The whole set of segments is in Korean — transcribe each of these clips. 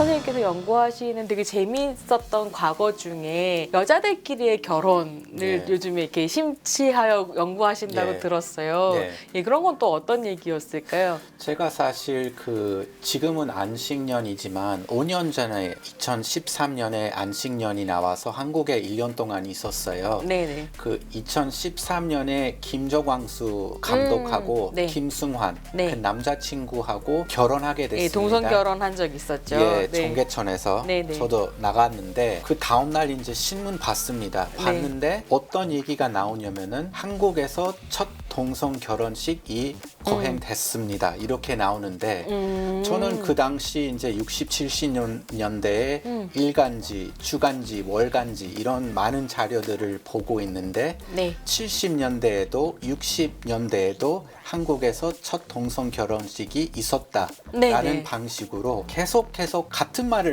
선생님께서 연구하시는 되게 재미있었던 과거 중에 여자들끼리의 결혼을 네. 요즘에 이렇게 심취하여 연구하신다고 네. 들었어요. 네. 예, 그런 건 또 어떤 얘기였을까요? 제가 사실 지금은 안식년이지만 5년 전에 2013년에 안식년이 나와서 한국에 1년 동안 있었어요. 네네. 2013년에 김저광수 감독하고 네. 김승환 네. 그 남자친구하고 결혼하게 됐습니다. 예, 동성 결혼한 적 있었죠. 예, 네. 종개천에서 네네. 저도 나갔는데 그 다음날 이제 신문 봤습니다. 봤는데 어떤 얘기가 나오냐면은 한국에서 첫 동성 결혼식이 거행됐습니다. 이렇게 나오는데 저는 그 당시 이제 60, 70년대에 일간지, 주간지, 월간지 이런 많은 자료들을 보고 있는데 네. 70년대에도 60년대에도 한국에서 첫 동성 결혼식이 있었다라는 네네. 방식으로 계속 같은 말을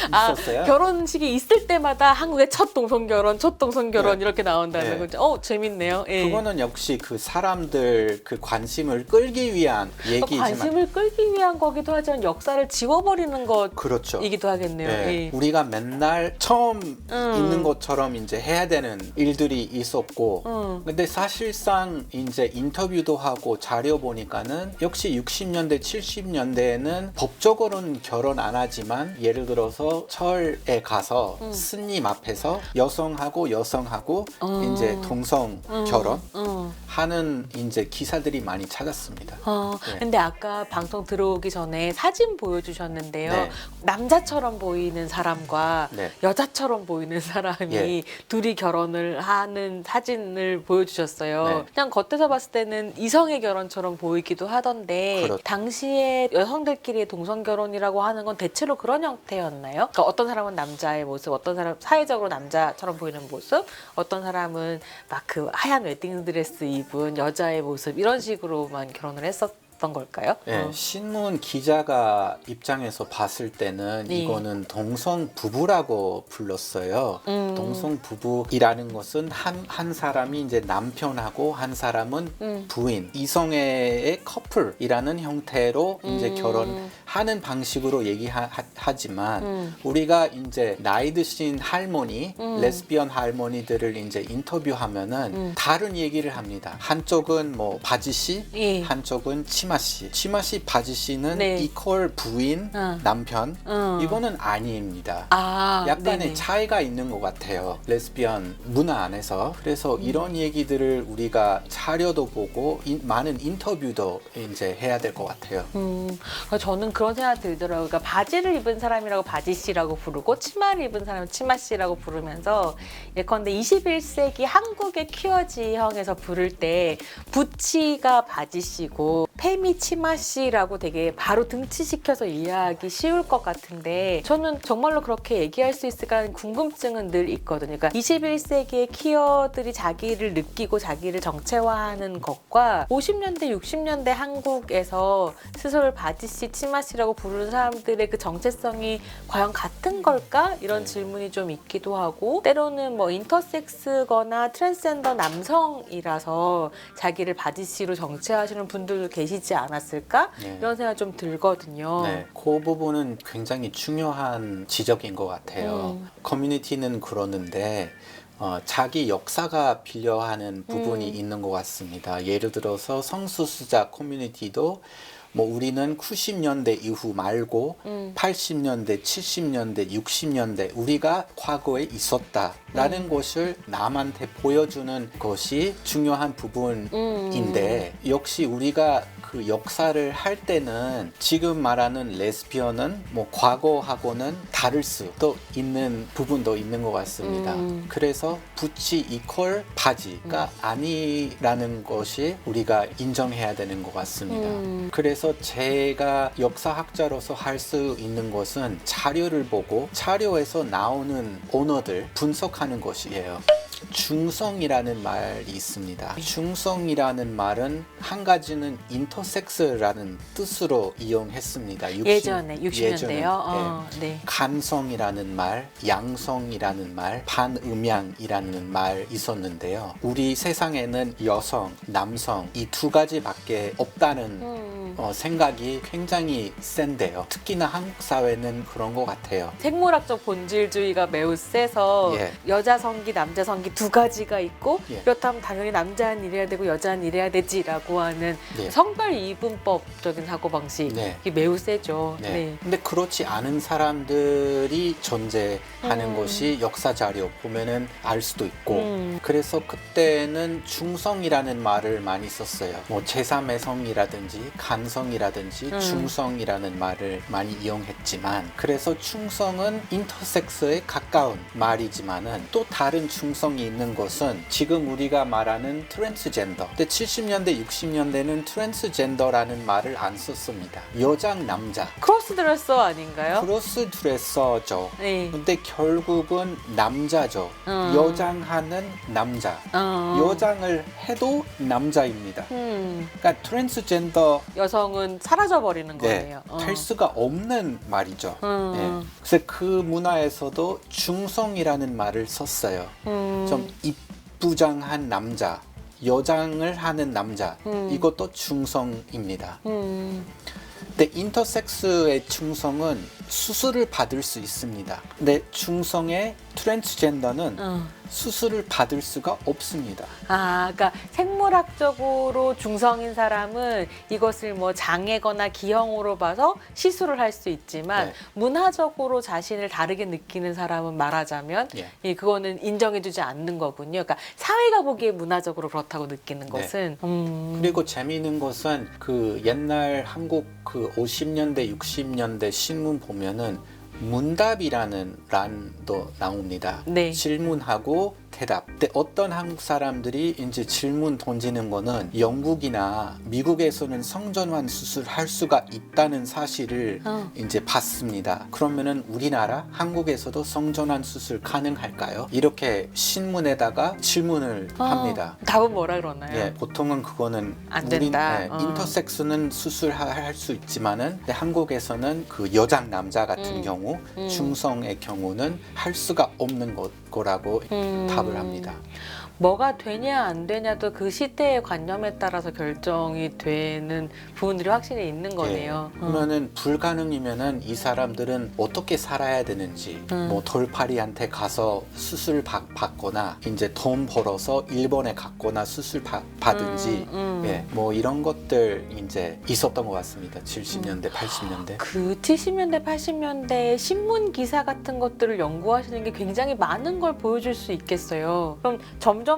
있었어요. 결혼식이 있을 때마다 한국의 첫 동성 결혼 네. 이렇게 나온다는 네. 거죠. 재밌네요. 예. 그거는 역시 그 사람들 그 관심을 끌기 위한 얘기지만 관심을 끌기 위한 거기도 하지만 역사를 지워버리는 것이기도 그렇죠. 하겠네요. 네. 예. 우리가 맨날 처음 있는 것처럼 이제 해야 되는 일들이 있었고, 근데 사실상 이제 인터뷰도 하고 자료 보니까는 역시 60년대, 70년대에는 법적으로는 결혼 안 하지만 예를 들어서 절에 가서 스님 앞에서 여성하고 이제 동성 결혼 하는 이제 기사들이 많이 찾았습니다. 네. 근데 아까 방송 들어오기 전에 사진 보여주셨는데요. 네. 남자처럼 보이는 사람과 네. 여자처럼 보이는 사람이 예. 둘이 결혼을 하는 사진을 보여주셨어요. 네. 그냥 겉에서 봤을 때는 이성의 결혼처럼 보이기도 하던데 그렇죠. 당시에 여성들끼리의 동성 결혼이라고 하는 건 대체로 그런 형태였나요? 그러니까 어떤 사람은 남자의 모습, 어떤 사람 사회적으로 남자처럼 보이는 모습, 어떤 사람은 막 그 하얀 웨딩드레스 입은 여자의 모습 이런 식으로만 결혼을 했었던 걸까요? 네, 신문 기자가 입장에서 봤을 때는 네. 이거는 동성 부부라고 불렀어요. 동성 부부이라는 것은 한 사람이 이제 남편하고 한 사람은 부인, 이성애의 커플이라는 형태로 이제 결혼하는 방식으로 얘기하지만 우리가 이제 나이 드신 할머니, 레스비언 할머니들을 이제 인터뷰하면은 다른 얘기를 합니다. 한쪽은 뭐 바지 씨, 예. 한쪽은 치마 씨. 치마 씨, 바지 씨는 네. 이퀄 부인, 남편. 이거는 아닙니다. 약간의 네네. 차이가 있는 것 같아요. 레스비언 문화 안에서. 그래서 이런 얘기들을 우리가 자료도 보고 많은 인터뷰도 이제 해야 될 것 같아요. 저는 그런 생각이 들더라고요. 그러니까 바지를 입은 사람이라고 바지 씨라고 부르고 치마를 입은 사람은 치마 씨라고 부르면서 예컨대 21세기 한국의 퀴어지형에서 부를 때 부치가 바지 씨고 페미 치마 씨라고 되게 바로 등치시켜서 이해하기 쉬울 것 같은데 저는 정말로 그렇게 얘기할 수 있을까 하는 궁금증은 늘 있거든요. 그러니까 21세기의 퀴어들이 자기를 느끼고 자기를 정체화하는 것과 50년대, 60년대 한국에서 스스로를 바지 씨, 치마 씨라고 부르는 사람들의 그 정체성이 과연 같은 걸까? 이런 질문이 좀 있기도 하고 때로는 뭐 인터섹스거나 트랜스젠더 남성이라서 자기를 바지 씨로 정체하시는 분들도 계시지 않았을까? 네. 이런 생각이 좀 들거든요. 네, 그 부분은 굉장히 중요한 지적인 것 같아요. 커뮤니티는 그러는데 자기 역사가 필요하는 부분이 있는 것 같습니다. 예를 들어서 성소수자 커뮤니티도 뭐 우리는 90년대 이후 말고 80년대, 70년대, 60년대 우리가 과거에 있었다라는 것을 남한테 보여주는 것이 중요한 부분인데 역시 우리가 그 역사를 할 때는 지금 말하는 레스비언은 뭐 과거하고는 다를 수도 있는 부분도 있는 것 같습니다. 그래서 부치 이퀄 바지가 아니라는 것이 우리가 인정해야 되는 것 같습니다. 그래서 제가 역사학자로서 할 수 있는 것은 자료를 보고 자료에서 나오는 언어들 분석하는 것이에요. 중성이라는 말이 있습니다. 중성이라는 말은 한 가지는 인터섹스라는 뜻으로 이용했습니다. 예전에 60년대요. 예전에, 네. 간성이라는 말, 양성이라는 말, 반음양이라는 말 있었는데요. 우리 세상에는 여성, 남성 이 두 가지밖에 없다는 생각이 굉장히 센데요. 특히나 한국 사회는 그런 것 같아요. 생물학적 본질주의가 매우 세서 예. 여자 성기, 남자 성기 두 가지가 있고 예. 그렇다면 당연히 남자는 이래야 되고 여자는 이래야 되지라고 하는 예. 성별 이분법적인 사고방식이 네. 매우 세죠. 네. 근데 그렇지 않은 사람들이 존재하는 것이 역사 자료 보면은 알 수도 있고 그래서 그때는 중성이라는 말을 많이 썼어요. 뭐 제3의 성이라든지 간성이라든지 중성이라는 말을 많이 이용했지만 그래서 중성은 인터섹스에 가까운 말이지만은 또 다른 중성이 있는 것은 지금 우리가 말하는 트랜스젠더. 근데 70년대 60년대는 트랜스젠더라는 말을 안 썼습니다. 여장 남자. 크로스드레서 아닌가요? 크로스드레서죠. 네. 근데 결국은 남자죠. 여장하는 남자. 여장을 해도 남자입니다. 그러니까 트랜스젠더 여성은 사라져 버리는 거예요. 할 수가 없는 말이죠. 네. 그래서 그 문화에서도 중성이라는 말을 썼어요. 좀 이쁘장한 남자, 여장을 하는 남자. 이것도 중성입니다. 근데 인터섹스의 중성은 수술을 받을 수 있습니다. 근데 중성의 트랜스젠더는 수술을 받을 수가 없습니다. 아, 그러니까 생물학적으로 중성인 사람은 이것을 뭐 장애거나 기형으로 봐서 시술을 할 수 있지만 네. 문화적으로 자신을 다르게 느끼는 사람은 말하자면 예. 그거는 인정해주지 않는 거군요. 그러니까 사회가 보기에 문화적으로 그렇다고 느끼는 네. 것은 그리고 재미있는 것은 그 옛날 한국 그 50년대, 60년대 신문 보면은 문답이라는 란도 나옵니다. 네. 질문하고 대답. 근데 어떤 한국 사람들이 이제 질문 던지는 거는 영국이나 미국에서는 성전환 수술할 수가 있다는 사실을 이제 봤습니다. 그러면은 우리나라 한국에서도 성전환 수술 가능할까요? 이렇게 신문에다가 질문을 합니다. 답은 뭐라 그러나요? 예, 보통은 그거는 안 된다. 인터섹스는 수술할 수 있지만은 근데 한국에서는 그 여장 남자 같은 경우 중성의 경우는 할 수가 없는 거라고 답을 합니다. 뭐가 되냐 안 되냐도 그 시대의 관념에 따라서 결정이 되는 부분들이 확실히 있는 거네요. 그러면은 불가능이면은 이 사람들은 어떻게 살아야 되는지 뭐 돌팔이한테 가서 수술 받거나 이제 돈 벌어서 일본에 갔거나 수술 받든지 예, 뭐 이런 것들 이제 있었던 것 같습니다. 70년대, 80년대. 그 70년대, 80년대 신문 기사 같은 것들을 연구하시는 게 굉장히 많은 걸 보여줄 수 있겠어요. 그럼 점점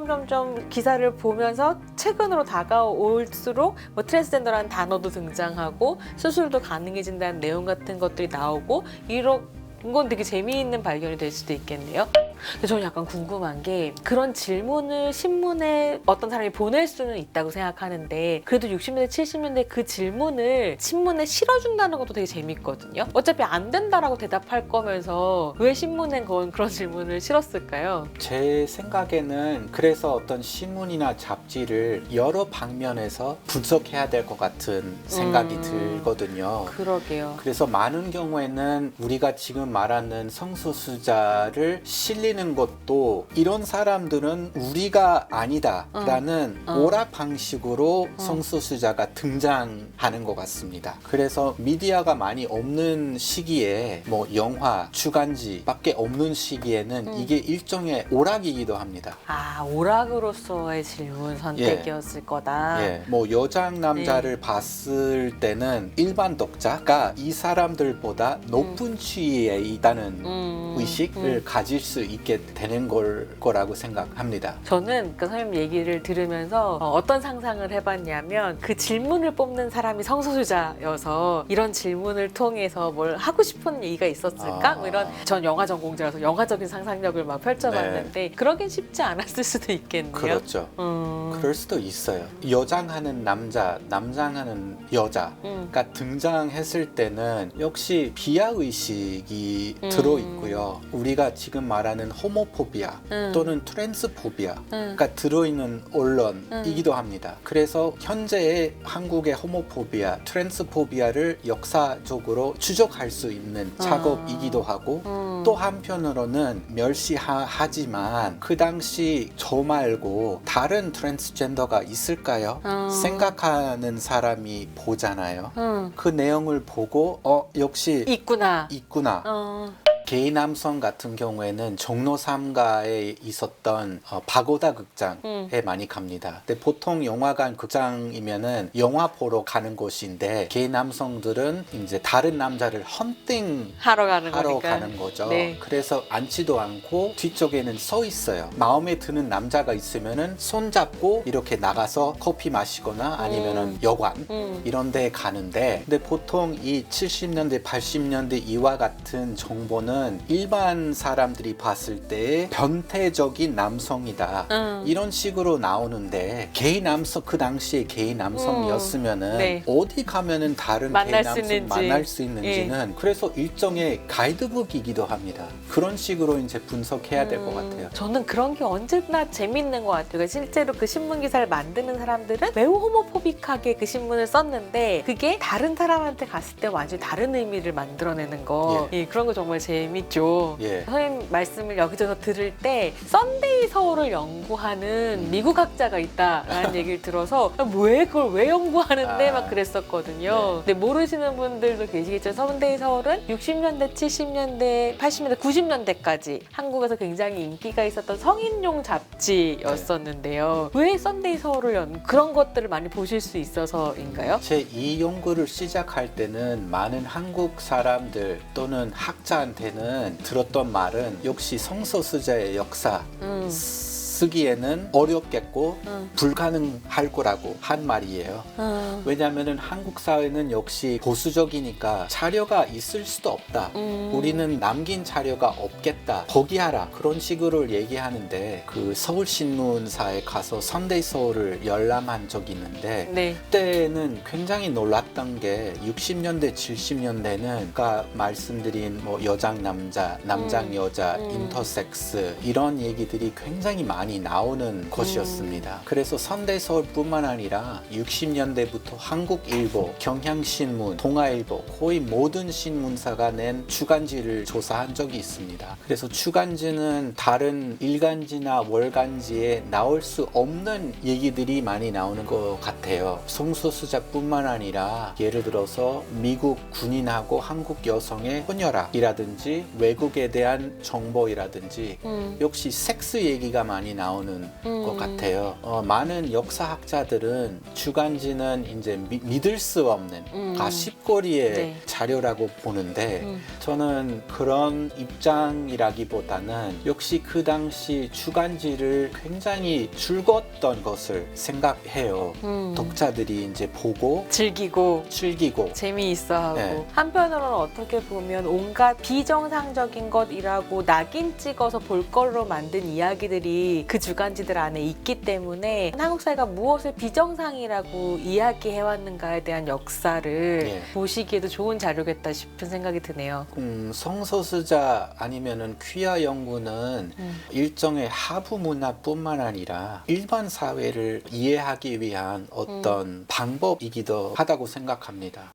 기사를 보면서 최근으로 다가올수록 뭐 트랜스젠더라는 단어도 등장하고 수술도 가능해진다는 내용 같은 것들이 나오고 이런 건 되게 재미있는 발견이 될 수도 있겠네요. 근데 저는 약간 궁금한 게 그런 질문을 신문에 어떤 사람이 보낼 수는 있다고 생각하는데 그래도 60년대, 70년대 그 질문을 신문에 실어준다는 것도 되게 재밌거든요. 어차피 안 된다라고 대답할 거면서 왜 신문엔 그런 질문을 실었을까요? 제 생각에는 그래서 어떤 신문이나 잡지를 여러 방면에서 분석해야 될 것 같은 생각이 들거든요. 그러게요. 그래서 많은 경우에는 우리가 지금 말하는 성소수자를 실리는 것도 이런 사람들은 우리가 아니다라는 오락 방식으로 성소수자가 등장하는 것 같습니다. 그래서 미디어가 많이 없는 시기에 뭐 영화, 주간지밖에 없는 시기에는 이게 일종의 오락이기도 합니다. 아, 오락으로서의 질문 선택이었을 거다. 예, 뭐 여장 남자를 봤을 때는 일반 독자가 이 사람들보다 높은 지위에 있다는 의식을 가질 수 있게 되는 거라고 생각합니다. 저는 그 선생님 얘기를 들으면서 어떤 상상을 해봤냐면 그 질문을 뽑는 사람이 성소수자여서 이런 질문을 통해서 뭘 하고 싶은 얘기가 있었을까? 뭐 이런 전 영화 전공자라서 영화적인 상상력을 막 펼쳐봤는데 그러긴 쉽지 않았을 수도 있겠네요. 그렇죠. 그럴 수도 있어요. 여장하는 남자, 남장하는 여자가 등장했을 때는 역시 비하의식이 들어있고요. 우리가 지금 말하는 호모포비아 또는 트랜스포비아가 들어있는 언론이기도 합니다. 그래서 현재의 한국의 호모포비아, 트랜스포비아를 역사적으로 추적할 수 있는 작업이기도 하고 또 한편으로는 멸시하지만 그 당시 저 말고 다른 트랜스젠더가 있을까요? 생각하는 사람이 보잖아요. 그 내용을 보고 역시 있구나. 게이 남성 같은 경우에는 종로 3가에 있었던 파고다 극장에 많이 갑니다. 근데 보통 영화관 극장이면은 영화 보러 가는 곳인데 게이 남성들은 이제 다른 남자를 헌팅 하러 가는 하러 거니까. 가는 거죠. 네. 그래서 앉지도 않고 뒤쪽에는 서 있어요. 마음에 드는 남자가 있으면은 손 잡고 이렇게 나가서 커피 마시거나 아니면은 여관 이런 데 가는데, 근데 보통 이 70년대 80년대 이와 같은 정보는 일반 사람들이 봤을 때 변태적인 남성이다 이런 식으로 나오는데, 게이 남성, 그 당시에 게이 남성이었으면은 네. 어디 가면은 다른 게이 만날 수 남성 있는지. 만날 수 있는지는 그래서 일종의 가이드북이기도 합니다. 그런 식으로 이제 분석해야 될 것 같아요. 저는 그런 게 언제나 재밌는 것 같아요. 그러니까 실제로 그 신문 기사를 만드는 사람들은 매우 호모포빅하게 그 신문을 썼는데 그게 다른 사람한테 갔을 때 완전히 다른 의미를 만들어내는 거. 예, 그런 거 정말 재밌죠. 예. 선생님 말씀을 여기저기서 들을 때 썬데이 서울을 연구하는 미국 학자가 있다라는 얘기를 들어서 왜 그걸 왜 연구하는데 막 그랬었거든요. 근데 모르시는 분들도 계시겠지만 썬데이 서울은 60년대, 70년대, 80년대, 90년대까지 한국에서 굉장히 인기가 있었던 성인용 잡지였었는데요. 왜 썬데이 서울을 그런 것들을 많이 보실 수 있어서인가요? 제 이 연구를 시작할 때는 많은 한국 사람들 또는 학자한테는 들었던 말은 역시 성소수자의 역사 쓰기에는 어렵겠고 불가능할 거라고 한 말이에요. 왜냐하면 한국 사회는 역시 보수적이니까 자료가 있을 수도 없다. 우리는 남긴 자료가 없겠다. 포기하라. 그런 식으로 얘기하는데, 그 서울신문사에 가서 선데이 서울을 열람한 적이 있는데 네. 그때는 굉장히 놀랐던 게 60년대 70년대는 아까 말씀드린 뭐 여장 남자, 남장 여자, 인터섹스 이런 얘기들이 굉장히 많이 나오는 것이었습니다. 그래서 선데이 서울뿐만 아니라 60년대부터 한국일보, 경향신문, 동아일보 거의 모든 신문사가 낸 주간지를 조사한 적이 있습니다. 그래서 주간지는 다른 일간지나 월간지에 나올 수 없는 얘기들이 많이 나오는 것 같아요. 성소수자뿐만 아니라 예를 들어서 미국 군인하고 한국 여성의 혼혈학이라든지 외국에 대한 정보이라든지 역시 섹스 얘기가 많이 나오는 것 같아요. 많은 역사학자들은 주간지는 이제 믿을 수 없는 가십거리의 자료라고 보는데 저는 그런 입장이라기보다는 역시 그 당시 주간지를 굉장히 즐거웠던 것을 생각해요. 독자들이 이제 보고 즐기고 재미있어하고 네. 한편으로는 어떻게 보면 온갖 비정상적인 것이라고 낙인 찍어서 볼 걸로 만든 이야기들이 그 주간지들 안에 있기 때문에 한국 사회가 무엇을 비정상이라고 이야기해왔는가에 대한 역사를 보시기에도 좋은 자료겠다 싶은 생각이 드네요. 성소수자 아니면은 퀴어 연구는 일종의 하부 문화뿐만 아니라 일반 사회를 이해하기 위한 어떤 방법이기도 하다고 생각합니다.